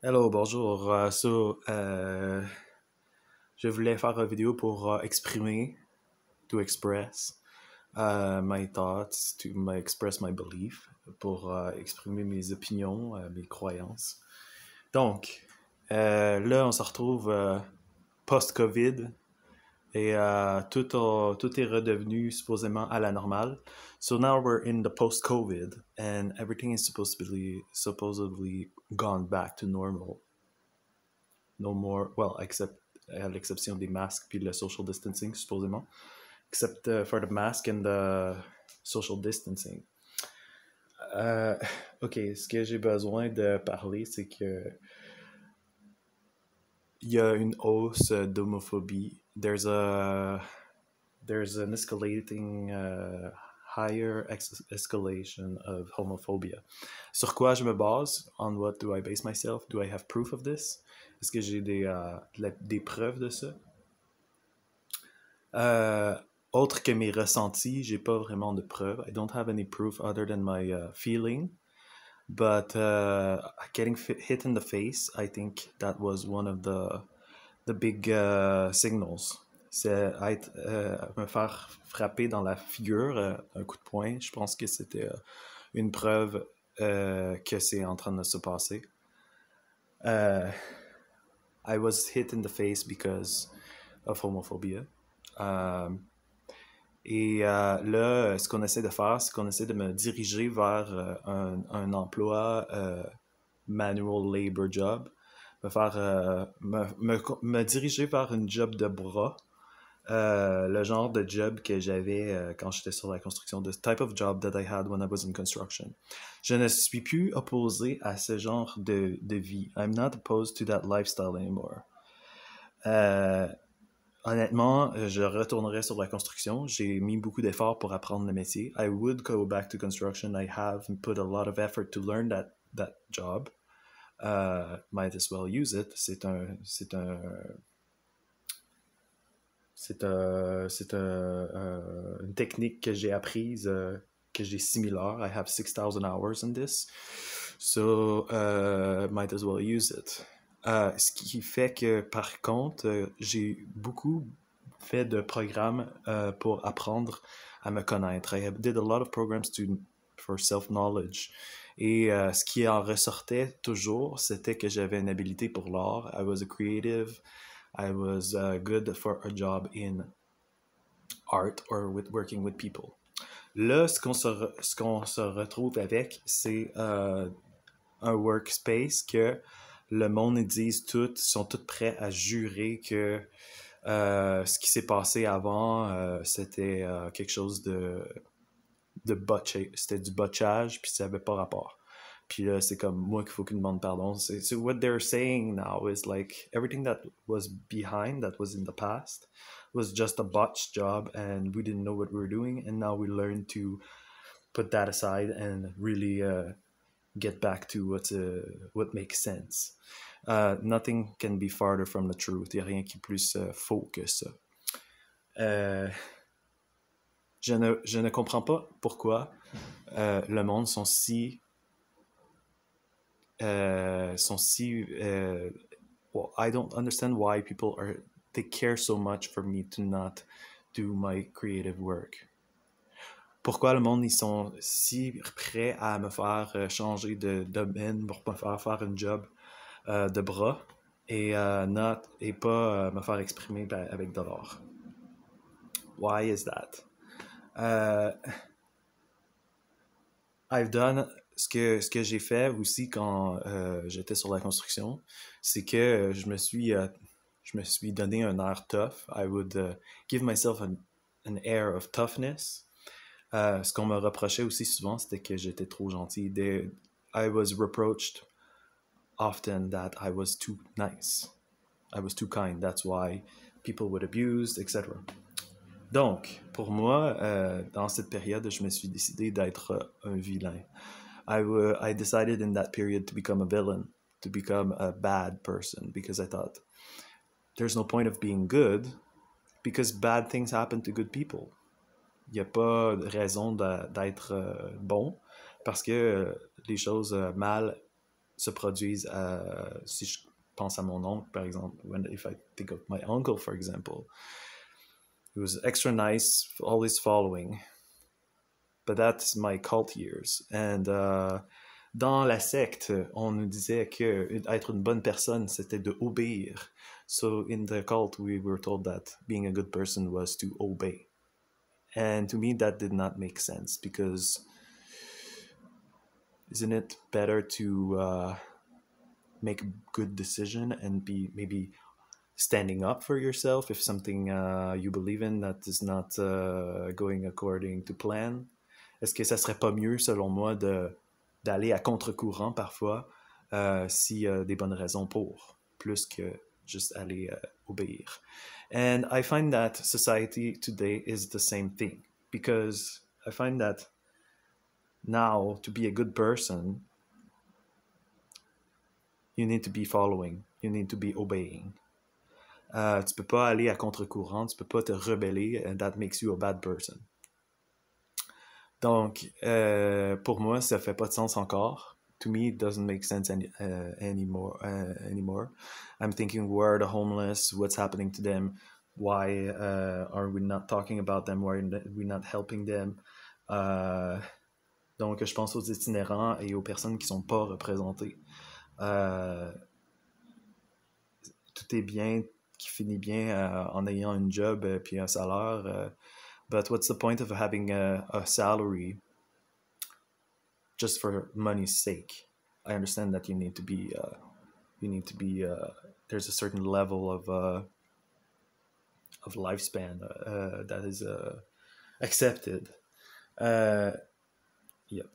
Hello, bonjour. Je voulais faire une vidéo pour exprimer, to express my thoughts, express my belief, pour exprimer mes opinions, mes croyances. Donc, là, on se retrouve post-COVID et tout est redevenu supposément à la normale. So now we're in the post-COVID and everything is supposedly gone back to normal. No more, well, except à l'exception des masques puis le social distancing, supposément. Except for the mask and the social distancing. Euh, ok, ce que j'ai besoin de parler, c'est que il y a une hausse d'homophobie. There's an escalating higher escalation of homophobia. Sur quoi je me base? On what do I base myself? Do I have proof of this? Est-ce que j'ai des preuves de ça? Euh, Autre que mes ressentis, j'ai pas vraiment de preuves. I don't have any proof other than my feeling. But getting hit in the face, I think that was one of the big signals. C'est me faire frapper dans la figure un coup de poing. Je pense que c'était une preuve que c'est en train de se passer. I was hit in the face because of homophobia. Là, ce qu'on essaie de faire, c'est qu'on essaie de me diriger vers un emploi manual labor job, me diriger vers une job de bras, le genre de job que j'avais quand j'étais sur la construction, the type of job that I had when I was in construction. Je ne suis plus opposé à ce genre de vie. I'm not opposed to that lifestyle anymore. Euh, Honnêtement, je retournerai sur la construction. J'ai mis beaucoup d'efforts pour apprendre le métier. I would go back to construction. I have put a lot of effort to learn that job. Might as well use it. Une technique que j'ai apprise, que j'ai similaire. I have 6,000 hours in this. So, might as well use it. Ce qui fait que, par contre, j'ai beaucoup fait de programmes pour apprendre à me connaître. I did a lot of programs for self-knowledge. Et ce qui en ressortait toujours, c'était que j'avais une habilité pour l'art. I was a creative. I was good for a job in art or with working with people. Là, ce qu'on se retrouve avec, c'est un workspace que le monde, ils disent tout, sont tous prêts à jurer que ce qui s'est passé avant, c'était quelque chose de botché. C'était du botchage, puis ça n'avait pas rapport. Puis là, c'est comme moi qu'il faut qu'il demande pardon. So what they're saying now is like everything that was behind, that was in the past, was just a botched job, and we didn't know what we were doing, and now we learned to put that aside and really get back to what makes sense. Nothing can be farther from the truth. Il n'y a rien qui est plus faux que ça. Je ne comprends pas pourquoi le monde sont si well, I don't understand why they care so much for me to not do my creative work. Pourquoi le monde, ils sont si prêts à me faire changer de domaine pour me faire faire une job de bras et pas me faire exprimer avec de l'art. Why is that? I've done ce que j'ai fait aussi quand j'étais sur la construction, c'est que je me suis donné un air tough. I would give myself an air of toughness. Ce qu'on me reprochait aussi souvent, c'était que j'étais trop gentil. I was reproached often that I was too nice. I was too kind. That's why people would abuse, etc. Donc, pour moi, dans cette période, je me suis décidé d'être un vilain. I decided in that period to become a villain, to become a bad person, because I thought there's no point of being good, because bad things happen to good people. Il n'y a pas de raison d'être bon, parce que les choses mal se produisent si je pense à mon oncle, par exemple, if I think of my uncle, for example, he was extra nice, always following. But that's my cult years. And dans la secte, on nous disait que être une bonne personne, c'était de obéir. So in the cult, we were told that being a good person was to obey. And to me, that did not make sense because isn't it better to make a good decision and be maybe standing up for yourself if something you believe in that is not going according to plan? Est-ce que ça serait pas mieux, selon moi, d'aller à contre-courant parfois s'il y a des bonnes raisons pour, plus que juste aller obéir? And I find that society today is the same thing because I find that now to be a good person, you need to be following, you need to be obeying. Tu peux pas aller à contre-courant, tu peux pas te rebeller, and that makes you a bad person. Donc, pour moi, ça fait pas de sens encore. To me, it doesn't make sense anymore. I'm thinking, where are the homeless? What's happening to them? Why are we not talking about them? Why are we not helping them? Donc, je pense aux itinérants et aux personnes qui sont pas représentées. Tout est bien, qui finit bien en ayant un job puis un salaire. But what's the point of having a salary just for money's sake? I understand that you need to be, there's a certain level of lifespan that is accepted. Yeah.